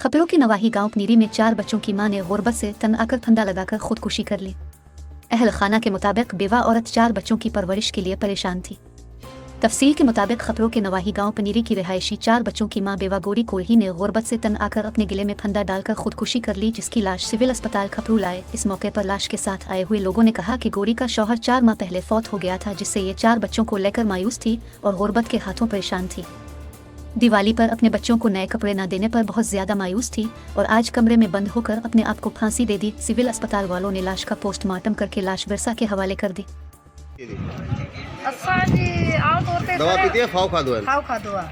खपरों के नवाही गांव पनीरी में 4 बच्चों की मां ने गुर्बत से तंग आकर फंदा लगाकर खुदकुशी कर ली। अहल खाना के मुताबिक बेवा औरत 4 बच्चों की परवरिश के लिए परेशान थी। तफसील के मुताबिक खपरों के नवाही गांव पनीरी की रिहायशी 4 बच्चों की मां बेवा गोरी कोल्ही ने गुर्बत से तंग आकर अपने गिले में फंदा डालकर खुदकुशी कर ली, जिसकी लाश सिविल अस्पताल खपरू लाए। इस मौके पर लाश के साथ आए हुए लोगों ने कहा कि गोरी का शौहर 4 माह पहले फौत हो गया था, जिससे ये 4 बच्चों को लेकर मायूस थी और गुर्बत के हाथों परेशान थी। दिवाली पर अपने बच्चों को नए कपड़े न देने पर बहुत ज्यादा मायूस थी और आज कमरे में बंद होकर अपने आप को फांसी दे दी। सिविल अस्पताल वालों ने लाश का पोस्टमार्टम करके लाश विरसा के हवाले कर दी। दवा पीती है? फाव खादो है? खाओ खादो आहे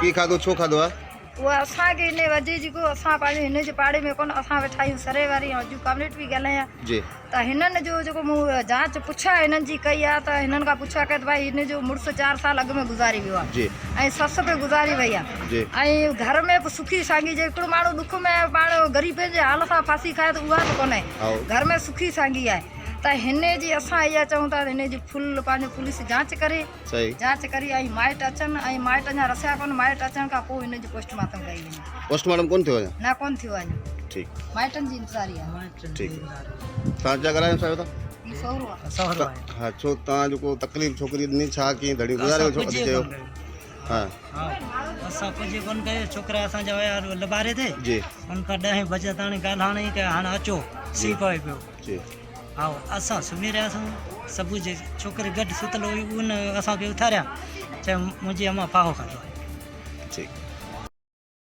की खादो छो खादो है? उहा असांखे हिन वजह जेको असां पंहिंजे हिन जे पाड़े में कोन असां वेठा आहियूं सरे वारी ऐं जूं कम्यूनिटी बि ॻाल्हायां जी। त हिननि जो जेको मूं जांच पुछा हिननि जी कई आहे त हिननि खां पुछा कयो त भाई हिन जो मुड़ुसु 4 साल अॻु में गुज़ारी वियो आहे जी। ऐं ससु बि गुज़ारी वई आहे जी। ऐं घर में बि सुखी सांगी जे हिकिड़ो माण्हू दुख में पाण ग़रीब जे हाल सां फांसी खाए त उहा बि कोन्हे, घर में सुखी सांगी आहे। त हिन जी असां इहा चऊं था हिन जी फुल पंहिंजो पुलिस जांच करे, सही जांच करी ऐं माइट अचनि ऐं माइट अञा रसिया कोन, माइट अचण खां पोइ हिन जो पोस्टमार्टम कई वेंदी। पोस्टमार्टम कोन थियो है? न कोन थियो आहे, ठीक माइटनि जी इंतज़ारी आहे। ठीक तव्हां छा करायो साहिब? ई सहुरो आहे। हा छो तव्हां जेको तकलीफ़ छोकिरी ॾिनी छा कीअं धड़ी गुज़ारे छो चयो? हा असां कुझु कोन कयो, छोकिरा असांजा हुया लॿारे ते जी। उनखां 10 बजे ताणी ॻाल्हाइण की हाणे अचो सी पए पियो। जी। हा असां सुम्ही रहियासीं, सभु जे छोकिरे गॾु सुतल हुई, उन असांखे उथारिया, चयो मुंहिंजी अम्मा फाहो खाधो आहे।